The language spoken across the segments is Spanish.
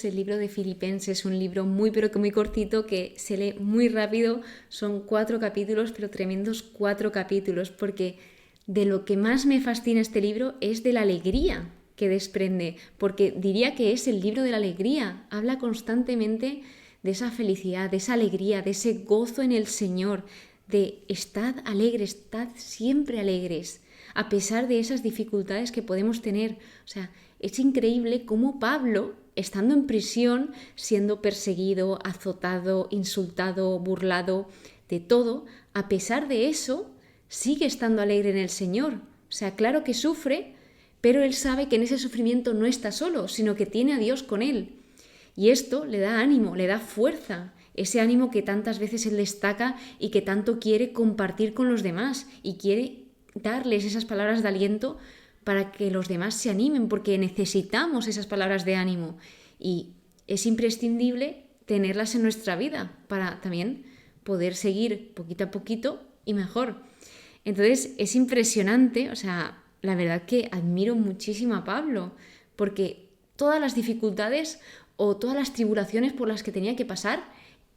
el libro de Filipenses, un libro muy pero que muy cortito que se lee muy rápido, son 4 capítulos, pero tremendos 4 capítulos, porque de lo que más me fascina este libro es de la alegría que desprende, porque diría que es el libro de la alegría, habla constantemente de esa felicidad, de esa alegría, de ese gozo en el Señor, de estad alegres, estad siempre alegres, a pesar de esas dificultades que podemos tener. O sea, es increíble cómo Pablo, estando en prisión, siendo perseguido, azotado, insultado, burlado, de todo, a pesar de eso, sigue estando alegre en el Señor. O sea, claro que sufre, pero él sabe que en ese sufrimiento no está solo, sino que tiene a Dios con él. Y esto le da ánimo, le da fuerza, ese ánimo que tantas veces él destaca y que tanto quiere compartir con los demás y quiere darles esas palabras de aliento para que los demás se animen, porque necesitamos esas palabras de ánimo y es imprescindible tenerlas en nuestra vida para también poder seguir poquito a poquito y mejor. Entonces es impresionante, o sea, la verdad que admiro muchísimo a Pablo, porque todas las dificultades o todas las tribulaciones por las que tenía que pasar,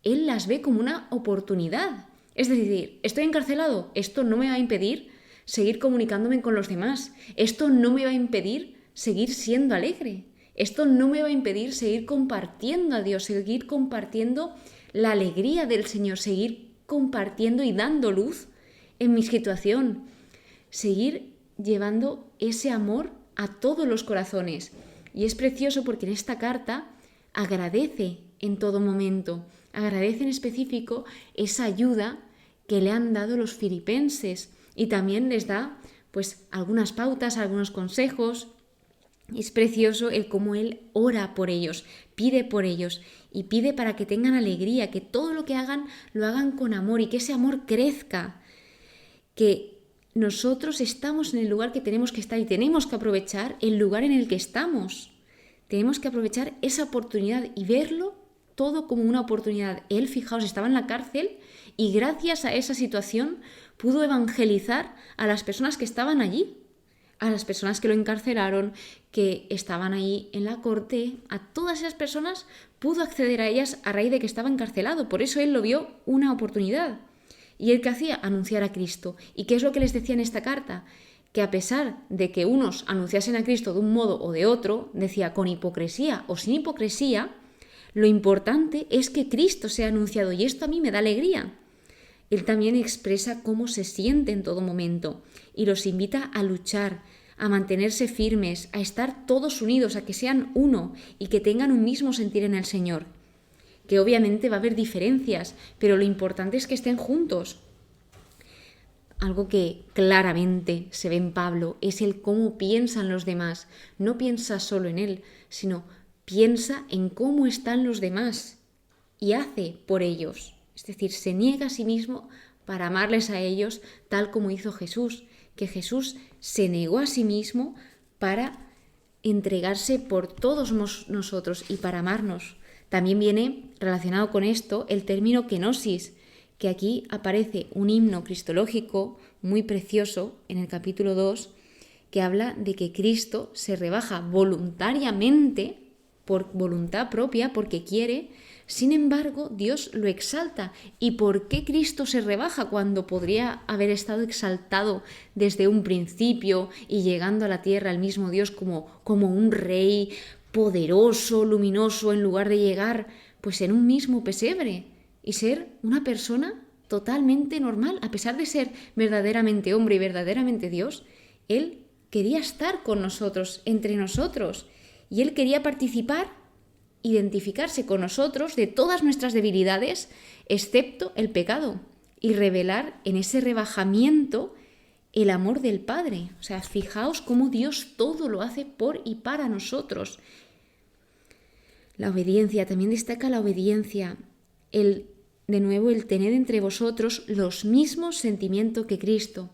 él las ve como una oportunidad. Es decir, estoy encarcelado, esto no me va a impedir seguir comunicándome con los demás, esto no me va a impedir seguir siendo alegre, esto no me va a impedir seguir compartiendo a Dios, seguir compartiendo la alegría del Señor, seguir compartiendo y dando luz en mi situación, seguir llevando ese amor a todos los corazones. Y es precioso porque en esta carta agradece en todo momento, agradece en específico esa ayuda que le han dado los filipenses y también les da pues algunas pautas, algunos consejos. Es precioso el cómo él ora por ellos, pide por ellos y pide para que tengan alegría, que todo lo que hagan lo hagan con amor y que ese amor crezca, que nosotros estamos en el lugar que tenemos que estar y tenemos que aprovechar el lugar en el que estamos. Tenemos que aprovechar esa oportunidad y verlo todo como una oportunidad. Él, fijaos, estaba en la cárcel y gracias a esa situación pudo evangelizar a las personas que estaban allí, a las personas que lo encarcelaron, que estaban ahí en la corte, a todas esas personas pudo acceder a ellas a raíz de que estaba encarcelado. Por eso él lo vio una oportunidad. ¿Y él qué hacía? Anunciar a Cristo. ¿Y qué es lo que les decía en esta carta? Que a pesar de que unos anunciasen a Cristo de un modo o de otro, decía con hipocresía o sin hipocresía, lo importante es que Cristo sea anunciado y esto a mí me da alegría. Él también expresa cómo se siente en todo momento y los invita a luchar, a mantenerse firmes, a estar todos unidos, a que sean uno y que tengan un mismo sentir en el Señor. Que obviamente va a haber diferencias, pero lo importante es que estén juntos. Algo que claramente se ve en Pablo es el cómo piensan los demás. No piensa solo en él, sino piensa en cómo están los demás y hace por ellos. Es decir, se niega a sí mismo para amarles a ellos tal como hizo Jesús, que Jesús se negó a sí mismo para entregarse por todos nosotros y para amarnos. También viene relacionado con esto el término kenosis, que aquí aparece un himno cristológico muy precioso en el capítulo 2, que habla de que Cristo se rebaja voluntariamente, por voluntad propia, porque quiere. Sin embargo, Dios lo exalta. ¿Y por qué Cristo se rebaja cuando podría haber estado exaltado desde un principio y llegando a la tierra el mismo Dios como un rey poderoso, luminoso, en lugar de llegar pues en un mismo pesebre y ser una persona totalmente normal? A pesar de ser verdaderamente hombre y verdaderamente Dios, Él quería estar con nosotros, entre nosotros, y Él quería participar, identificarse con nosotros de todas nuestras debilidades, excepto el pecado, y revelar en ese rebajamiento el amor del Padre. O sea, fijaos cómo Dios todo lo hace por y para nosotros. La obediencia, también destaca la obediencia, de nuevo el tener entre vosotros los mismos sentimientos que Cristo.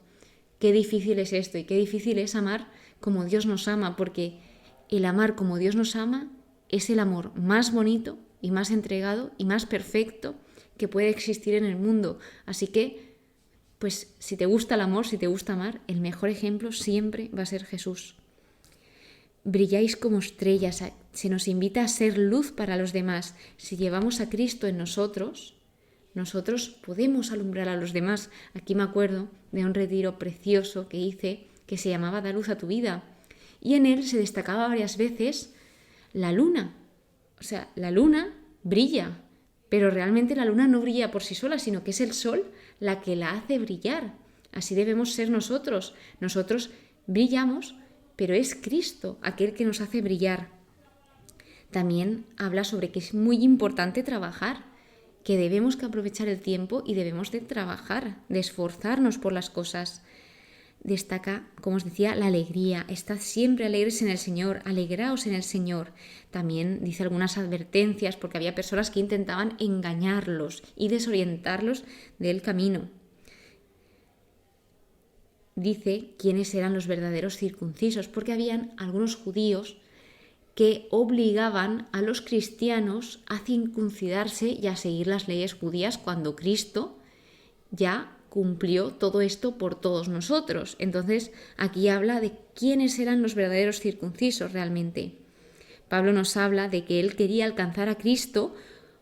Qué difícil es esto y qué difícil es amar como Dios nos ama, porque el amar como Dios nos ama es el amor más bonito y más entregado y más perfecto que puede existir en el mundo. Así que, pues si te gusta el amor, si te gusta amar, el mejor ejemplo siempre va a ser Jesús. brilláis como estrellas, se nos invita a ser luz para los demás. Si llevamos a Cristo en nosotros podemos alumbrar a los demás. Aquí me acuerdo de un retiro precioso que hice que se llamaba Da luz a tu vida. Y en él se destacaba varias veces la luna. O sea, la luna brilla, pero realmente la luna no brilla por sí sola, sino que es el sol la que la hace brillar. Así debemos ser nosotros. Nosotros brillamos, pero es Cristo aquel que nos hace brillar. También habla sobre que es muy importante trabajar, que debemos que aprovechar el tiempo y debemos de trabajar, de esforzarnos por las cosas. Destaca, como os decía, la alegría. Estad siempre alegres en el Señor, alegraos en el Señor. También dice algunas advertencias porque había personas que intentaban engañarlos y desorientarlos del camino. Dice quiénes eran los verdaderos circuncisos, porque habían algunos judíos que obligaban a los cristianos a circuncidarse y a seguir las leyes judías cuando Cristo ya cumplió todo esto por todos nosotros. Entonces, aquí habla de quiénes eran los verdaderos circuncisos realmente. Pablo nos habla de que él quería alcanzar a Cristo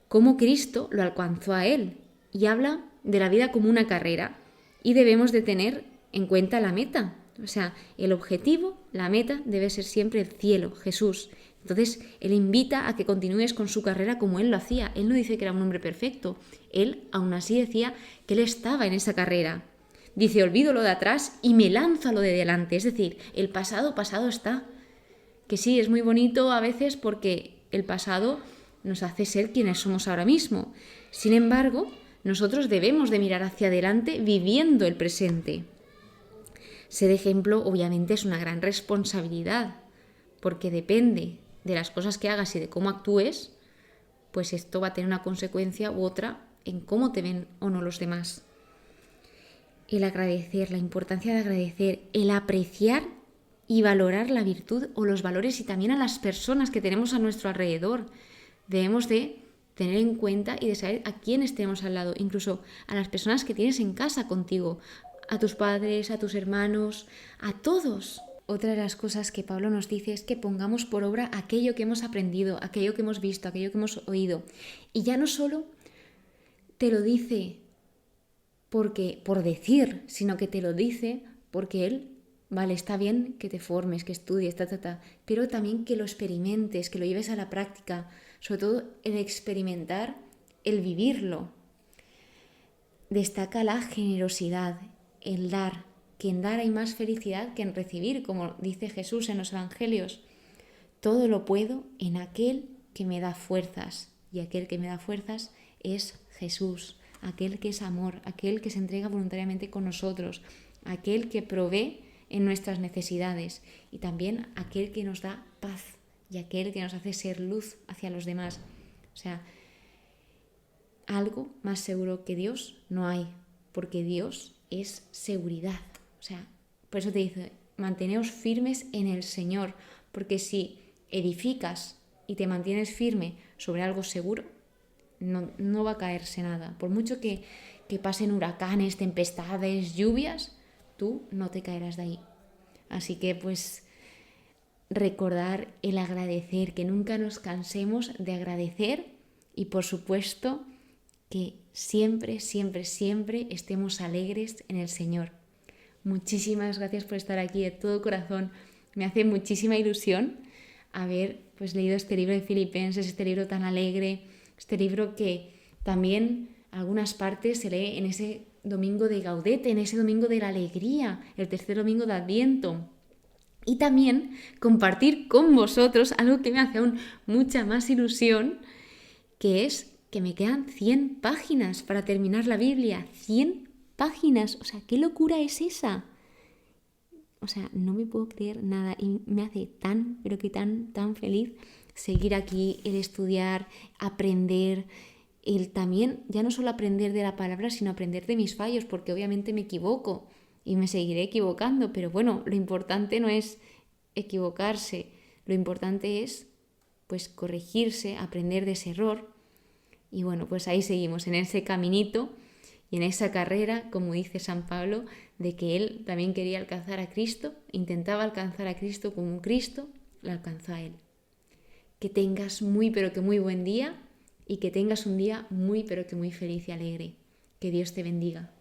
como Cristo lo alcanzó a él. Y habla de la vida como una carrera. Y debemos de tener en cuenta la meta. O sea, el objetivo, la meta, debe ser siempre el cielo, Jesús. Entonces, él invita a que continúes con su carrera como él lo hacía. Él no dice que era un hombre perfecto. Él, aún así, decía que él estaba en esa carrera. Dice, olvido lo de atrás y me lanzo a lo de delante. Es decir, el pasado, pasado está. Que sí, es muy bonito a veces porque el pasado nos hace ser quienes somos ahora mismo. Sin embargo, nosotros debemos de mirar hacia adelante viviendo el presente. Ser ejemplo, obviamente, es una gran responsabilidad, porque depende de las cosas que hagas y de cómo actúes, pues esto va a tener una consecuencia u otra en cómo te ven o no los demás. El agradecer, la importancia de agradecer, el apreciar y valorar la virtud o los valores y también a las personas que tenemos a nuestro alrededor. Debemos de tener en cuenta y de saber a quiénes tenemos al lado, incluso a las personas que tienes en casa contigo, a tus padres, a tus hermanos, a todos. Otra de las cosas que Pablo nos dice es que pongamos por obra aquello que hemos aprendido, aquello que hemos visto, aquello que hemos oído. Y ya no solo te lo dice porque por decir, sino que te lo dice porque él, vale, está bien que te formes, que estudies, pero también que lo experimentes, que lo lleves a la práctica, sobre todo el experimentar, el vivirlo. Destaca la generosidad, el dar, que en dar hay más felicidad que en recibir, como dice Jesús en los Evangelios. Todo lo puedo en aquel que me da fuerzas, y aquel que me da fuerzas es Jesús, aquel que es amor, aquel que se entrega voluntariamente con nosotros, aquel que provee en nuestras necesidades y también aquel que nos da paz y aquel que nos hace ser luz hacia los demás. O sea, algo más seguro que Dios no hay, porque Dios es seguridad. O sea, por eso te dice, manteneos firmes en el Señor, porque si edificas y te mantienes firme sobre algo seguro, no va a caerse nada. Por mucho que pasen huracanes, tempestades, lluvias, tú no te caerás de ahí. Así que pues recordar el agradecer, que nunca nos cansemos de agradecer y por supuesto que siempre, siempre, siempre estemos alegres en el Señor. Muchísimas gracias por estar aquí de todo corazón. Me hace muchísima ilusión haber pues leído este libro de Filipenses, este libro tan alegre, este libro que también algunas partes se lee en ese domingo de Gaudete, en ese domingo de la alegría, el tercer domingo de Adviento. Y también compartir con vosotros algo que me hace aún mucha más ilusión, que es que me quedan 100 páginas para terminar la Biblia. 100 páginas, o sea, ¿qué locura es esa? O sea, no me puedo creer nada y me hace tan, pero que tan feliz seguir aquí, el estudiar, aprender, el también, ya no solo aprender de la palabra, sino aprender de mis fallos, porque obviamente me equivoco y me seguiré equivocando, pero bueno, lo importante no es equivocarse, lo importante es pues corregirse, aprender de ese error. Y bueno, pues ahí seguimos en ese caminito y en esa carrera, como dice San Pablo, de que él también quería alcanzar a Cristo, intentaba alcanzar a Cristo como un Cristo la alcanzó a él. Que tengas muy pero que muy buen día y que tengas un día muy pero que muy feliz y alegre. Que Dios te bendiga.